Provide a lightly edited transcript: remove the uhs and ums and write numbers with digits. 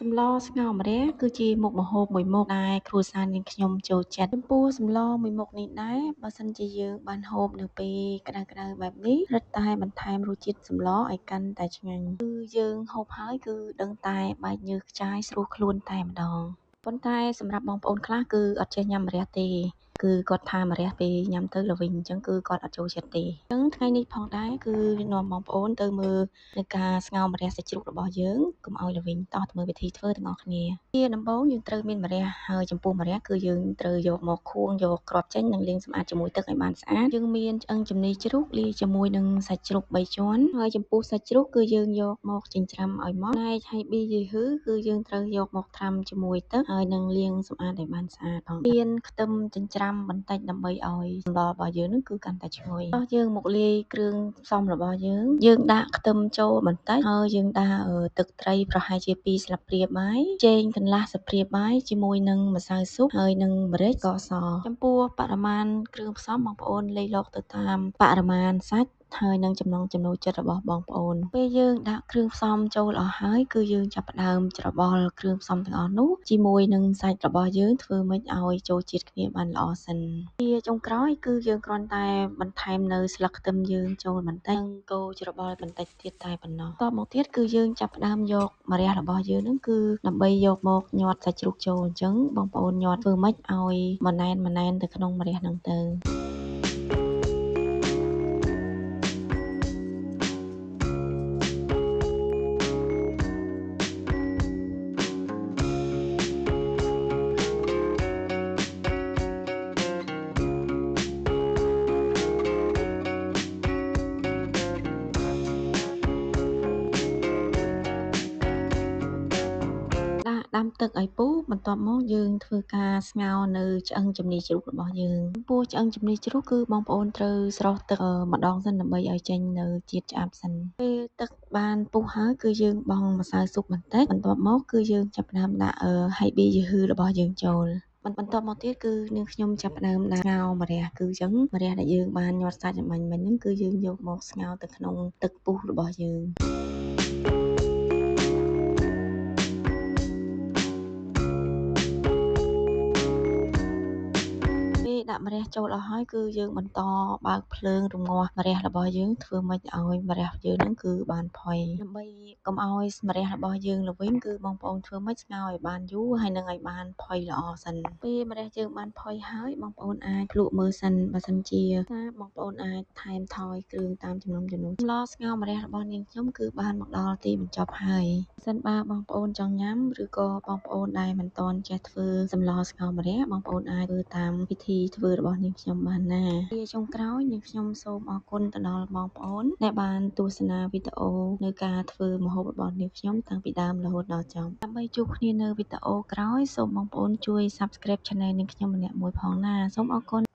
សម្លស្ងោរម្រះគឺជាមុខម្ហូបមួយមុខដែលគ្រួសារនាងខ្ញុំចូលចិត្តចំពោះសម្លមួយមុខនេះដែរបើសិនជាយើងបានហូបនៅពេលក្តៅៗបែបនេះរឹតតែបន្ថែមរសជាតិសម្លឲ្យកាន់តែឆ្ងាញ់គឺយើងហូបហើយគឺដឹងតែបែកញើសខ្ចាយស្រួលខ្លួនតែម្ដងប៉ុន្តែសម្រាប់បងប្អូនខ្លះគឺអត់ចេះញ៉ាំម្រះទេគឺគាត់ថាម្រះពេលញ៉ាំទៅល្វីងអញ្ចឹងគឺគាត់អត់ចូលចិត្តទេអញ្ចឹងថ្ងៃនេះផងដែរគឺនាំបងប្អូនទៅមើលនៅការស្ងោរម្រះសាច់ជ្រូករបស់យើងកុំឲ្យល្វីងតោះទៅមើលវិធីធ្វើទាំងអស់គ្នាជាដំបូងយើងត្រូវមានម្រះហើយចំពោះម្រះគឺយើងត្រូវយកមកខួងយកគ្រាប់ចេញនិងលាងសម្អាតជាមួយទឹកឲ្យបានស្អាតយើងមានឆ្អឹងជំនីជ្រូកលាយជាមួយនឹងសាច់ជ្រូក3ជាន់ហើយចំពោះសាច់ជ្រូកគឺយើងយកមកចិញ្ច្រាំឲ្យម៉ត់ផ្នែកហើយប៊ីយីហ៊ឺគឺយើងត្រូវយកមកត្រាំជាមួយទឹកហើយនឹងលាងសម្អាតឲ្យបានស្អាតផងមានខ្ទឹមចិញ្ច្រាំបន្តិចដើម្បីឲ្យសម្លរបស់យើងនឹងគឺកាន់តែឈ្ងុយតោះយើងមកលាយគ្រឿងផ្សំរបស់យើងដាក់ខ្ទឹមចូលបន្តិចហើយយើងដាក់ទឹកត្រីប្រហែលជា2ស្លាបព្រាបាយចេងកន្លះស្លាបព្រាបាយជាមួយនឹងម្សៅស៊ុបហើយនឹងម្រេចស្ករសចំពោះបរិមាណគ្រឿងផ្សំបងប្អូនលៃលកទៅតាមបរិមាណសាច់ហើយនឹងចំណង់ចំណូលចិត្តរបស់បងប្អូនពេលយើងដាក់គ្រឿងផ្សំចូលអស់ហើយគឺយើងចាប់ផ្ដើមច្របល់គ្រឿងផ្សំទាំងអស់នោះជាមួយនឹងសាច់របស់យើងធ្វើម៉េចឲ្យចូលជាតិគ្នាបានល្អសិនជាចុងក្រោយគឺយើងគ្រាន់តែបន្ថែមនៅស្លឹកខ្ទឹមយើងចូលបន្តិចនិងកូរច្របល់បន្តិចទៀតតែប៉ុណ្ណោះតមកទៀតគឺយើងចាប់ផ្ដើមយកម្រះរបស់យើងនឹងគឺដើម្បីយកមកញាត់សាច់ជ្រូកចូលអញ្ចឹងបងប្អូនញាត់ធ្វើម៉េចឲ្យម៉ណែនទៅក្នុងម្រះហ្នឹងទៅដាំទឹកឲ្យពុះបន្ទាប់មកយើងធ្វើការស្ងោរនៅឆ្អឹងជំនីជ្រូករបស់យើងចំពោះឆ្អឹងជំនីជ្រូកគឺបងប្អូនត្រូវស្រុះទឹកម្ដងសិនដើម្បីឲ្យចេញនៅជាតិឆ្អាបសិនពេលទឹកបានពុះហើយគឺយើងបង់ម្សៅស៊ុបបន្តិចបន្ទាប់មកគឺយើងចាប់ផ្ដើមដាក់ហៃប៊ីយីហ៊ឺរបស់យើងចូលបន្ទាប់មកទៀតគឺនាងខ្ញុំចាប់ផ្ដើមដាក់ស្ងោរម្រះគឺអញ្ចឹងម្រះដែលយើងបានញាត់សាច់ឲ្យមិញហ្នឹងគឺយើងយកមកស្ងោរទៅក្នុងទឹកពុះរបស់យើងដាក់ម្រះចូលអស់ហើយគឺយើងបន្តបើកភ្លើងរម្ងាស់ម្រះរបស់យើងធ្វើម៉េចឲ្យម្រះយើងហ្នឹងគឺបានផុយដើម្បីកុំឲ្យម្រះរបស់យើងល្វីងគឺបងប្អូនធ្វើម៉េចស្ងោរឲ្យបានយូរហើយនឹងឲ្យបានផុយល្អសិនពេលម្រះយើងបានផុយហើយបងប្អូនអាចភ្លក់មើលសិនបើសិនជាថាបងប្អូនអាចថែមថយគ្រឿងតាមចំណង់ចំណូលសម្លស្ងោរម្រះរបស់នាងខ្ញុំគឺបានមកដល់ទីបញ្ចប់ហើយសិនបើបងប្អូនចង់ញ៉ាំឬក៏បងប្អូនដែលមិនទាន់ចេះធ្វើសម្លស្ងោរម្រះបងប្អូនអាចធ្វើតាមវិធីធ្វើរបស់នាងខ្ញុំបានណាជាចុងក្រោយនាងខ្ញុំសូមអរគុណទៅដល់បងប្អូនដែលបានទស្សនាវីដេអូនៅការធ្វើម្ហូបរបស់នាងខ្ញុំតាំងពីដើមរហូតដល់ចប់ដើម្បីជួបគ្នានៅវីដេអូក្រោយសូមបងប្អូនជួយ Subscribe Channel នាងខ្ញុំម្នាក់មួយផងណាសូមអរគុណ